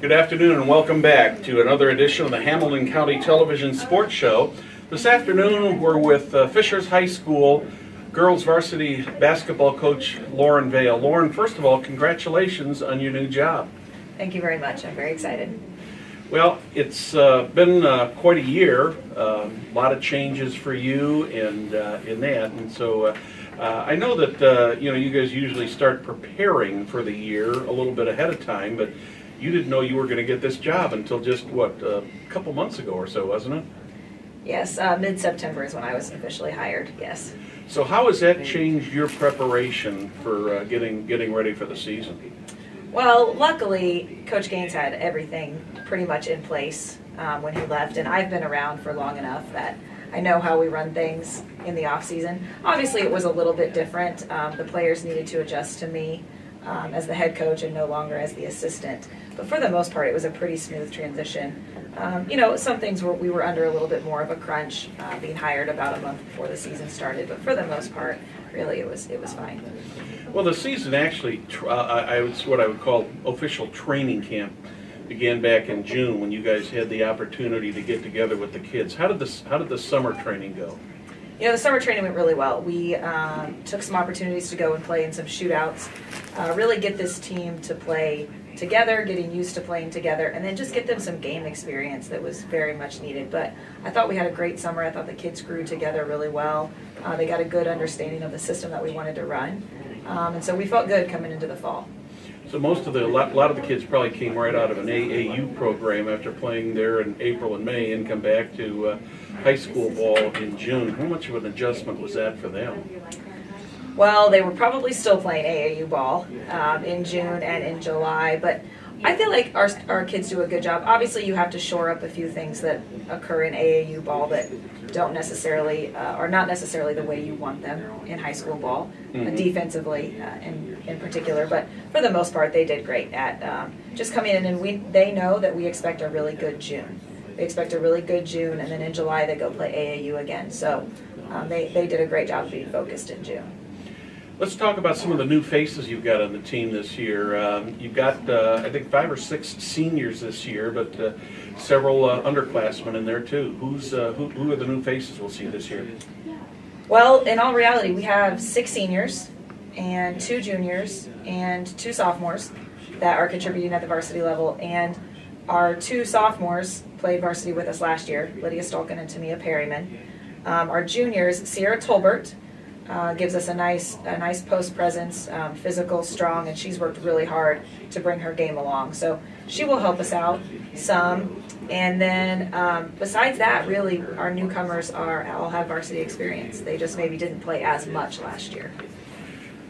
Good afternoon and welcome back to another edition of the Hamilton County Television Sports Show. This afternoon we're with Fishers High School girls varsity basketball coach Lauren Vail. Lauren, first of all, congratulations on your new job. Thank you very much. I'm very excited. Well, it's been quite a year, a lot of changes for you and in that, and so I know that you guys usually start preparing for the year a little bit ahead of time, but you didn't know you were going to get this job until just what, a couple months ago or so, wasn't it? Yes, mid-September is when I was officially hired. Yes. So how has that changed your preparation for getting ready for the season? Well, luckily, Coach Gaines had everything pretty much in place when he left, and I've been around for long enough that I know how we run things in the off-season. Obviously, it was a little bit different. The players needed to adjust to me as the head coach and no longer as the assistant. But for the most part, it was a pretty smooth transition. Some things we were under a little bit more of a crunch, being hired about a month before the season started. But for the most part, really, it was fine. Well, the season actually, what I would call official training camp, began back in June when you guys had the opportunity to get together with the kids. How did the summer training go? The summer training went really well. We took some opportunities to go and play in some shootouts, really get this team to play together, getting used to playing together, and then just get them some game experience that was very much needed. But I thought we had a great summer. I thought the kids grew together really well. They got a good understanding of the system that we wanted to run, and so we felt good coming into the fall. So a lot of the kids probably came right out of an AAU program after playing there in April and May and come back to high school ball in June. How much of an adjustment was that for them? Well, they were probably still playing AAU ball in June and in July, but I feel like our kids do a good job. Obviously, you have to shore up a few things that occur in AAU ball that don't necessarily are not necessarily the way you want them in high school ball, defensively in particular. But for the most part, they did great at just coming in, and they know that we expect a really good June. They expect a really good June, and then in July they go play AAU again. So they did a great job of being focused in June. Let's talk about some of the new faces you've got on the team this year. You've got, I think, 5 or 6 seniors this year, but several underclassmen in there too. Who are the new faces we'll see this year? Well, in all reality, we have 6 seniors and 2 juniors and 2 sophomores that are contributing at the varsity level. And our 2 sophomores played varsity with us last year, Lydia Stolkin and Tamia Perryman. Our juniors, Sierra Tolbert, gives us a nice post presence, physical, strong, and she's worked really hard to bring her game along. So she will help us out some. And then besides that, really, our newcomers all have varsity experience. They just maybe didn't play as much last year.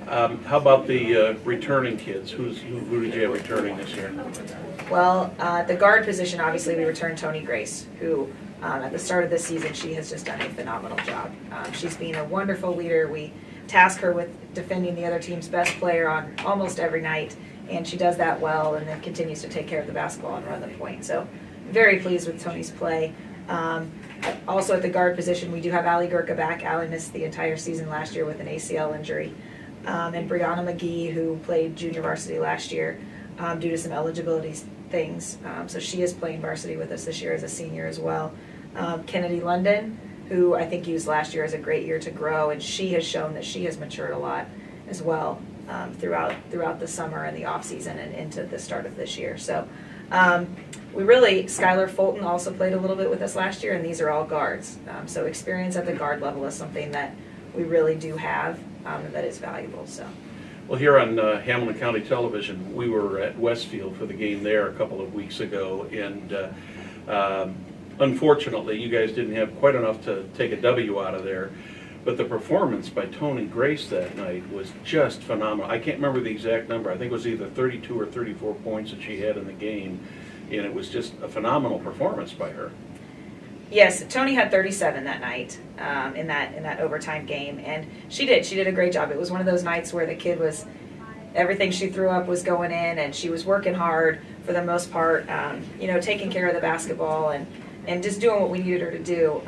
How about the returning kids? Who did you have returning this year? Well, the guard position, obviously, we returned Tony Grace, who at the start of this season, she has just done a phenomenal job. She's been a wonderful leader. We task her with defending the other team's best player on almost every night, and she does that well and then continues to take care of the basketball and run the point. So very pleased with Tony's play. Also at the guard position, we do have Allie Gurka back. Allie missed the entire season last year with an ACL injury. And Brianna McGee, who played junior varsity last year due to some eligibility things. So she is playing varsity with us this year as a senior as well. Kennedy London, who I think used last year as a great year to grow, and she has shown that she has matured a lot as well throughout the summer and the off season and into the start of this year. So Skylar Fulton also played a little bit with us last year, and these are all guards. So experience at the guard level is something that we really do have and that is valuable. So. Well, here on Hamilton County Television, we were at Westfield for the game there a couple of weeks ago, and unfortunately, you guys didn't have quite enough to take a W out of there. But the performance by Tony Grace that night was just phenomenal. I can't remember the exact number. I think it was either 32 or 34 points that she had in the game, and it was just a phenomenal performance by her. Yes, Tony had 37 that night in that overtime game, and she did a great job. It was one of those nights where the kid was, everything she threw up was going in, and she was working hard for the most part, taking care of the basketball and just doing what we needed her to do.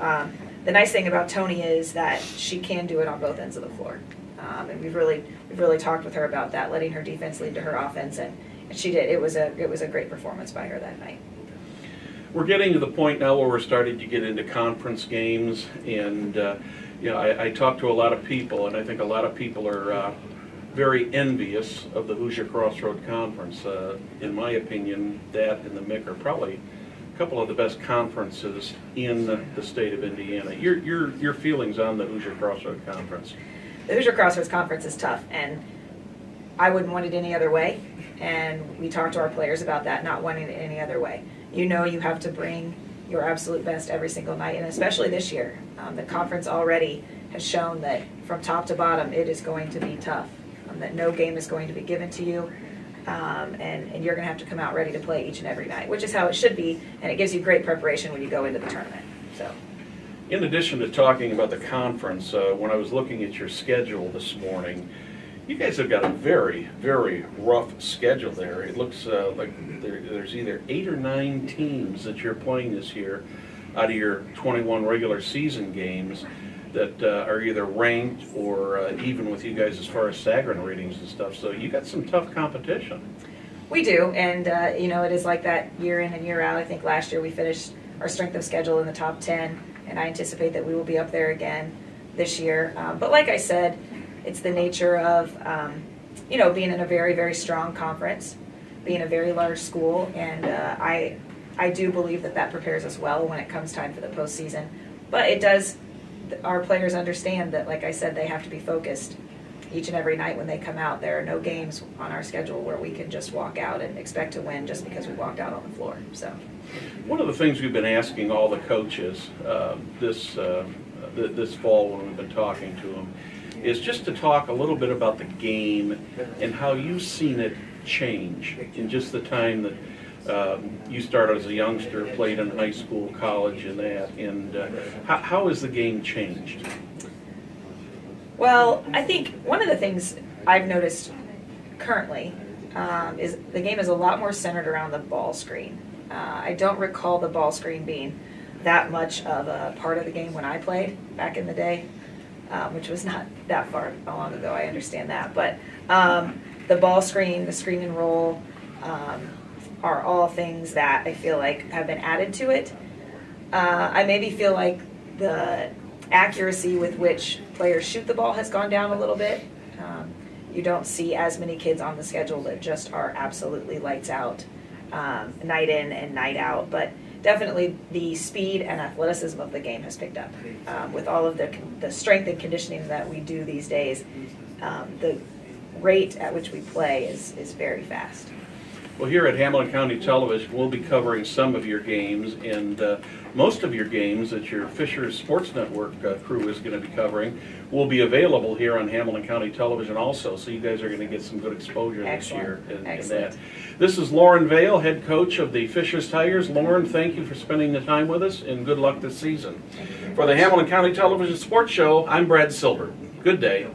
The nice thing about Tony is that she can do it on both ends of the floor, and we've really talked with her about that, letting her defense lead to her offense, and she did. It was a great performance by her that night. We're getting to the point now where we're starting to get into conference games, and you know, I talk to a lot of people, and I think a lot of people are very envious of the Hoosier Crossroad Conference. In my opinion, that and the MIC are probably a couple of the best conferences in the state of Indiana. Your feelings on the Hoosier Crossroad Conference? The Hoosier Crossroads Conference is tough, and I wouldn't want it any other way. And we talked to our players about that, not wanting it any other way. You know, you have to bring your absolute best every single night, and especially this year. The conference already has shown that from top to bottom it is going to be tough, that no game is going to be given to you, and you're going to have to come out ready to play each and every night, which is how it should be, and it gives you great preparation when you go into the tournament. So, in addition to talking about the conference, when I was looking at your schedule this morning, you guys have got a very, very rough schedule there. It looks like there's either 8 or 9 teams that you're playing this year out of your 21 regular season games that are either ranked or even with you guys as far as Sagarin ratings and stuff. So you got some tough competition. We do, and you know, it is like that year in and year out. I think last year we finished our strength of schedule in the top 10, and I anticipate that we will be up there again this year. But like I said, it's the nature of, you know, being in a very, very strong conference, being a very large school, and I do believe that that prepares us well when it comes time for the postseason. But it does, our players understand that, like I said, they have to be focused each and every night when they come out. There are no games on our schedule where we can just walk out and expect to win just because we walked out on the floor. So, one of the things we've been asking all the coaches this fall when we've been talking to them is just to talk a little bit about the game and how you've seen it change in just the time that you started as a youngster, played in high school, college, and that. And how has the game changed? Well, I think one of the things I've noticed currently is the game is a lot more centered around the ball screen. I don't recall the ball screen being that much of a part of the game when I played back in the day. Which was not that far long ago, I understand that. But the ball screen, the screen and roll are all things that I feel like have been added to it. I maybe feel like the accuracy with which players shoot the ball has gone down a little bit. You don't see as many kids on the schedule that just are absolutely lights out, night in and night out. But definitely the speed and athleticism of the game has picked up. With all of the strength and conditioning that we do these days, the rate at which we play is very fast. Well, here at Hamilton County Television, we'll be covering some of your games, and most of your games that your Fisher Sports Network crew is going to be covering will be available here on Hamilton County Television also, so you guys are going to get some good exposure this year in that. This is Lauren Vail, head coach of the Fishers Tigers. Lauren, thank you for spending the time with us, and good luck this season. For the Hamilton County Television Sports Show, I'm Brad Silbert. Good day.